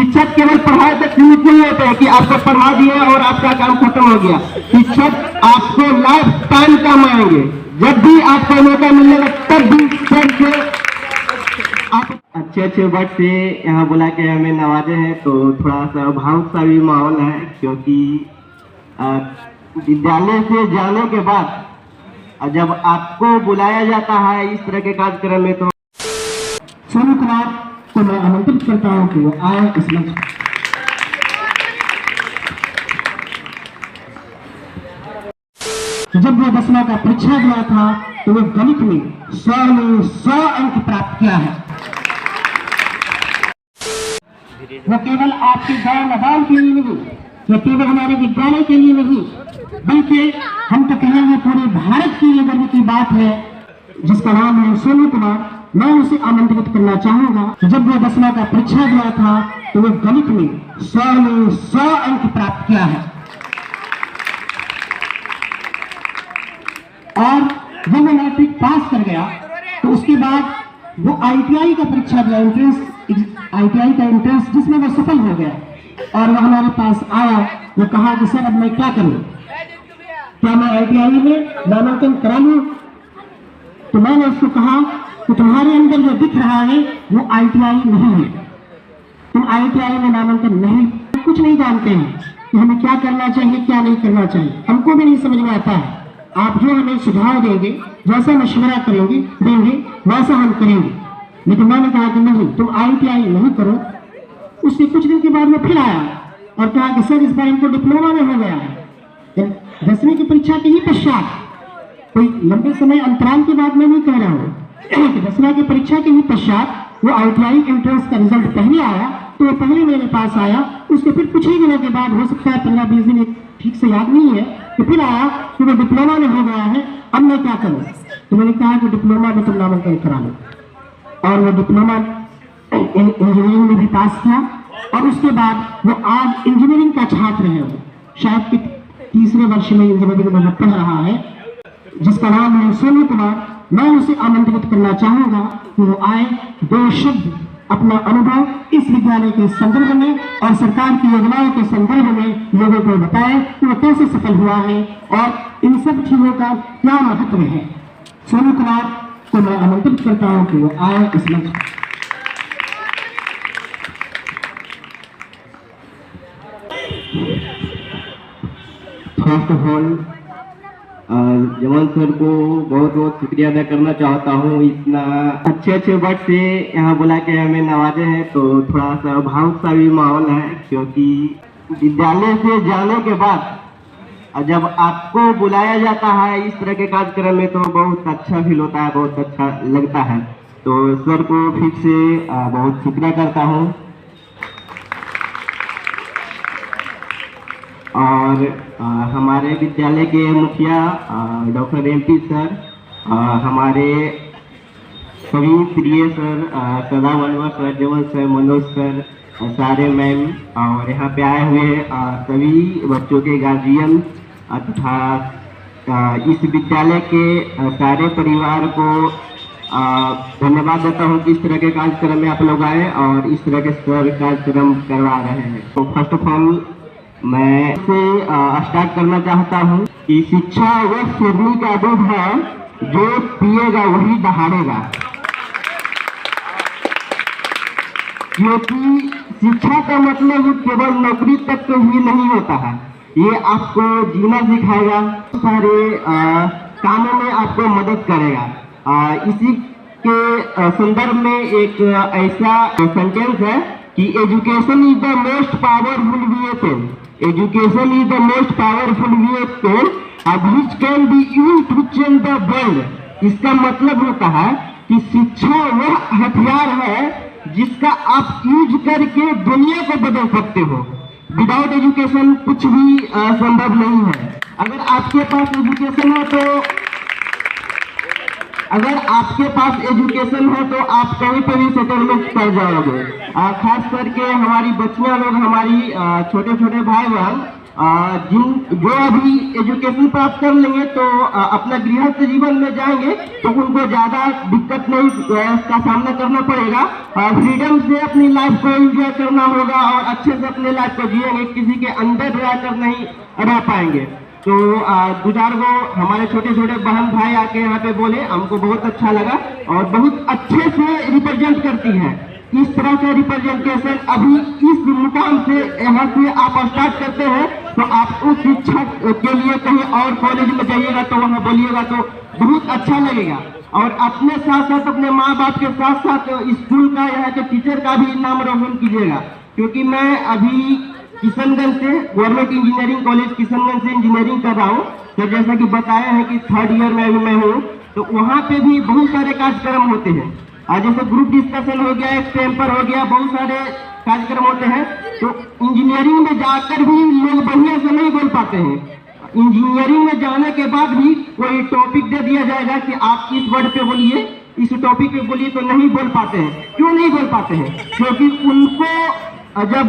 शिक्षक केवल पढ़ाई तक सीमित नहीं होते हैं कि आपको पढ़ा दिए और आपका काम खत्म हो गया। शिक्षक आपको लाइफ टाइम काम आएंगे। जब भी आपको मौका मिलेगा तब भी सर से आप अच्छे वर्ड से यहाँ बुला के हमें नवाजे हैं, तो थोड़ा सा भावुक सा भी माहौल है, क्योंकि विद्यालय से जाने के बाद जब आपको बुलाया जाता है इस तरह के कार्यक्रम में, तो सोनू कुमार को मैं आमंत्रित करता हूँ कि वो आए इस मंच पर। जब वो 10वां का परीक्षा दिया था तो वो गणित में 100 में 100 अंक प्राप्त किया है। वो केवल आपके गांव मैदान के लिए नहीं, वो केवल हमारे विद्यालय के लिए नहीं, बल्कि हम तो कहेंगे पूरे भारत के लिए गर्व की बात है, जिसका नाम है सोनू कुमार। मैं उसे आमंत्रित करना चाहूंगा। जब वो 10वां का परीक्षा दिया था तो वो गणित में 100 में 100 अंक प्राप्त किया है, और जब वो मैट्रिक पास कर गया तो उसके बाद वो ITI का परीक्षा दिया, ITI का एंट्रेंस, जिसमें वो सफल हो गया। और वो हमारे पास आया, वो कहा कि सर अब मैं क्या करूं, क्या मैं ITI में नामांकन करा लूं? तो मैंने उसको कहा कि तुम्हारे अंदर जो दिख रहा है वो ITI नहीं है, तुम ITI में नामांकन नहीं, कुछ नहीं जानते हैं कि हमें क्या करना चाहिए क्या नहीं करना चाहिए, हमको भी नहीं समझ में आता है। आप जो हमें सुझाव देंगे, जैसा मशवरा देंगे वैसा हम करेंगे। लेकिन मैंने कहा कि नहीं, तुम ITI नहीं करो। उससे कुछ दिन के बाद में फिर आया और कहा कि सर इस बार इनको डिप्लोमा में हो गया है। 10वीं की परीक्षा के ही पश्चात, कोई लंबे समय अंतराल के बाद में नहीं कह रहा हूँ, 10वीं की परीक्षा के ही पश्चात वो ITI एंट्रेंस का रिजल्ट पहले आया, तो वो पहले मेरे पास आया। उसके फिर कुछ ही दिनों के बाद, हो सकता है 15-20 दिन, ठीक से याद नहीं है, तो फिर आया कि वो डिप्लोमा में हो गया है, अब मैं क्या करूं? तो मैंने कहा कि डिप्लोमा में तुम नामांकन करा लो, और वो डिप्लोमा इंजीनियरिंग में भी पास किया। और उसके बाद वो आज इंजीनियरिंग का छात्र है, वो शायद कि 3रे वर्ष में इंजीनियरिंग में पढ़ रहा है, जिसका नाम है सोनू कुमार। मैं उसे आमंत्रित करना चाहूंगा कि वो आए, 2 शब्द अपना अनुभव इस विद्यालय के संदर्भ में और सरकार की योजनाओं के संदर्भ में लोगों को बताएं कि वो कैसे सफल हुआ है और इन सब चीजों का क्या महत्व है। सोनू कुमार को मैं आमंत्रित करता हूं कि वो आए इस मंच पर। फर्स्ट ऑफ ऑल जवान सर को बहुत बहुत शुक्रिया अदा करना चाहता हूँ, इतना अच्छे वर्ड से यहाँ बुला के हमें नवाजे हैं, तो थोड़ा सा भावुक सा भी माहौल है, क्योंकि विद्यालय से जाने के बाद जब आपको बुलाया जाता है इस तरह के कार्यक्रम में, तो बहुत अच्छा फील होता है, बहुत अच्छा लगता है। तो सर को फिर से बहुत शुक्रिया करता हूँ। और हमारे विद्यालय के मुखिया डॉक्टर MP सर, हमारे सभी प्रिय सर, सदा मनोहर सर, जवन सर, मनोज सर, सारे मैम, और यहाँ पे आए हुए सभी बच्चों के गार्जियन तथा इस विद्यालय के सारे परिवार को धन्यवाद देता हूँ कि इस तरह के कार्यक्रम में आप लोग आए और इस तरह के सर कार्यक्रम करवा रहे हैं। तो फर्स्ट ऑफ ऑल मैं से स्टार्ट करना चाहता हूँ कि शिक्षा वह शेरनी का दूध है जो पिएगा वही दहाड़ेगा, क्योंकि शिक्षा का मतलब केवल नौकरी तक तो ही नहीं होता है, ये आपको जीना सिखाएगा, सारे कामों में आपको मदद करेगा। इसी के संदर्भ में एक ऐसा सेंटेंस है कि education is the most powerful weapon, education is the most powerful weapon which can be used to change the world. इसका मतलब होता है कि शिक्षा वह हथियार है जिसका आप यूज करके दुनिया को बदल सकते हो। विदाउट एजुकेशन कुछ भी संभव नहीं है। अगर आपके पास एजुकेशन हो तो आप कहीं पर भी सेटलमेंट कर जाओगे। खास करके हमारी बच्चियां लोग, हमारी छोटे छोटे भाई बहन जो अभी एजुकेशन प्राप्त कर लेंगे तो अपना गृहस्थ जीवन में जाएंगे तो उनको ज़्यादा दिक्कत नहीं का सामना करना पड़ेगा। फ्रीडम से अपनी लाइफ को एंजॉय करना होगा और अच्छे से अपने लाइफ को जिएंगे, किसी के अंडर रहकर नहीं रह पाएंगे। तो दो चार वो हमारे छोटे छोटे बहन भाई आके यहाँ पे बोले, हमको बहुत अच्छा लगा और बहुत अच्छे से रिप्रेजेंट करती है। इस तरह का रिप्रेजेंटेशन अभी इस मुकाम से यहाँ से आप स्टार्ट करते हैं तो आप उस शिक्षक के लिए कहीं और कॉलेज में जाइएगा तो वहाँ बोलिएगा तो बहुत अच्छा लगेगा। और अपने साथ साथ अपने माँ बाप के साथ साथ स्कूल का, यहाँ के टीचर का भी नाम रोशन कीजिएगा। क्योंकि मैं अभी किशनगंज से गवर्नमेंट इंजीनियरिंग कॉलेज किशनगंज से इंजीनियरिंग कर रहा हूँ। तो जैसा कि बताया है कि 3rd ईयर में अभी मैं हूँ, तो वहाँ पे भी बहुत सारे कार्यक्रम होते हैं। जैसे ग्रुप डिस्कशन हो गया, एक्सटेम्पर हो गया, बहुत सारे कार्यक्रम होते हैं। तो इंजीनियरिंग में जाकर भी लोग बढ़िया से नहीं बोल पाते हैं। इंजीनियरिंग में जाने के बाद भी कोई टॉपिक दे दिया जाएगा कि आप इस वर्ड पे बोलिए, इस टॉपिक पे बोलिए, तो नहीं बोल पाते हैं। क्यों नहीं बोल पाते हैं? क्योंकि उनको जब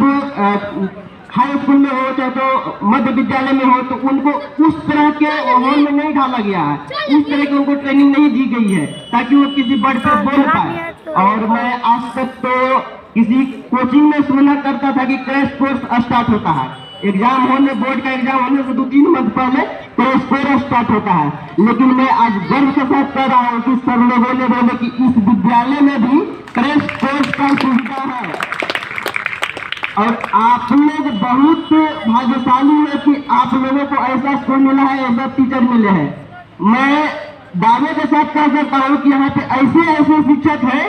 हाई स्कूल में हो चाहे तो मध्य विद्यालय में हो तो उनको उस तरह के माहौल में नहीं डाला गया है, उस तरह की उनको ट्रेनिंग नहीं दी गई है ताकि वो किसी वर्ड पे बोल पाए। और मैं आज तक तो किसी कोचिंग में सुना करता था कि क्रैश कोर्स स्टार्ट होता है, एग्जाम होने, बोर्ड का एग्जाम होने से 2-3 मंथ पहले क्रैश कोर्स स्टार्ट होता है। लेकिन मैं आज गर्व के साथ कह रहा हूँ कि सब लोगों ने बोले कि इस विद्यालय में भी क्रैश कोर्स का सुविधा है। और आप लोग बहुत भाग्यशाली है कि आप लोगों को ऐसा स्कूल मिला है, ऐसा टीचर मिले हैं। मैं दावे के साथ कह सकता हूँ कि यहाँ पे ऐसे ऐसे शिक्षक हैं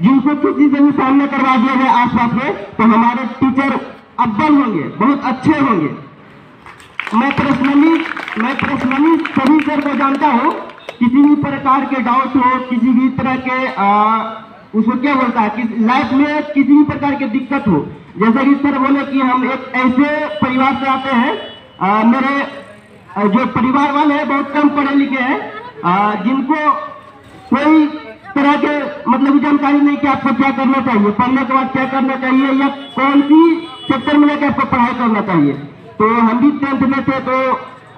जिनको किसी से भी सामना करवा दिया जाए आसपास में तो हमारे टीचर अव्वल होंगे, बहुत अच्छे होंगे। मैं पर्सनली सभी सर को जानता हूँ। किसी भी प्रकार के डाउट हो, किसी भी तरह के उसको क्या बोलता है कि लाइफ में किसी भी प्रकार की दिक्कत हो, जैसा कि सर बोले कि हम एक ऐसे परिवार से आते हैं, मेरे जो परिवार वाले हैं बहुत कम पढ़े लिखे हैं, जिनको कोई तरह के मतलब जानकारी नहीं कि आपको क्या करना चाहिए, पढ़ने के बाद क्या करना चाहिए या कौन सी सेक्टर में लेकर आपको पढ़ाई करना चाहिए। तो हम भी 10th में थे तो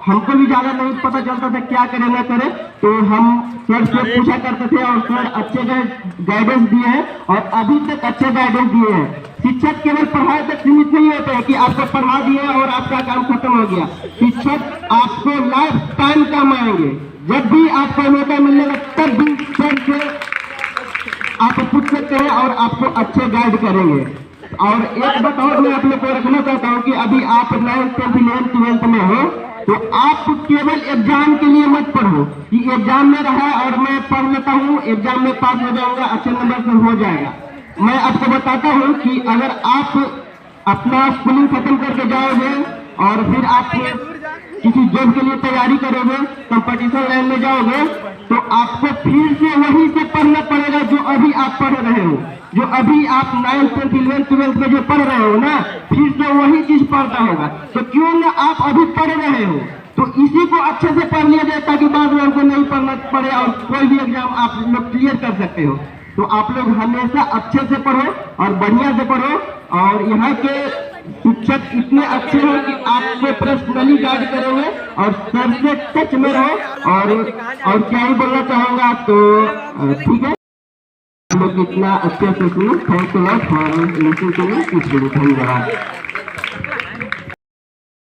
हमको भी ज्यादा नहीं पता चलता था क्या करें ना करें, तो हम सर से पूछा करते थे और सर अच्छे गाइडेंस दिए हैं और अभी तक अच्छे गाइडेंस दिए हैं। शिक्षक केवल पढ़ाई तक सीमित नहीं होते हैं कि आपको पढ़ा दिए और आपका काम खत्म हो गया। शिक्षक आपको लाइफ टाइम काम आएंगे। जब भी आपको मौका मिलेगा तब भी सर से आप पूछ सकते हैं और आपको अच्छे गाइड करेंगे। और एक बात और मैं आप लोग को रखना चाहता हूँ कि अभी आप 9th 10th 11th 12th में हो तो आप केवल एग्जाम के लिए मत पढ़ो कि एग्जाम में रहा और मैं पढ़ लेता हूँ, एग्जाम में पास हो जाऊंगा, अच्छे नंबर से हो जाएगा। मैं आपको बताता हूँ कि अगर आप अपना स्कूलिंग खत्म करके जाओगे और फिर आप किसी जॉब के लिए तैयारी करोगे, कंपटीशन लाइन में जाओगे, तो आपको फिर से वहीं से पढ़ना पड़ेगा जो अभी आप पढ़ रहे हो, जो अभी आप 9th 10th 11th 12th में जो पढ़ रहे हो ना, फिर से वही चीज पढ़ना होगा। तो क्यों ना आप अभी पढ़ रहे हो तो इसी को अच्छे से पढ़ लिया जाए ताकि बाद में हमको नहीं पढ़ना पड़े और कोई भी एग्जाम आप लोग क्लियर कर सकते हो। तो आप लोग हमेशा अच्छे से पढ़ो और बढ़िया से पढ़ो। और यहाँ के शिक्षक इतने अच्छे हैं कि आपको पर्सनली गाइड करेंगे और सर से टच में रहो। और क्या ही बोलना चाहूँगा, तो ठीक है, हम लोग इतना अच्छे से सुनो। Thank you for listening to me. धन्यवाद।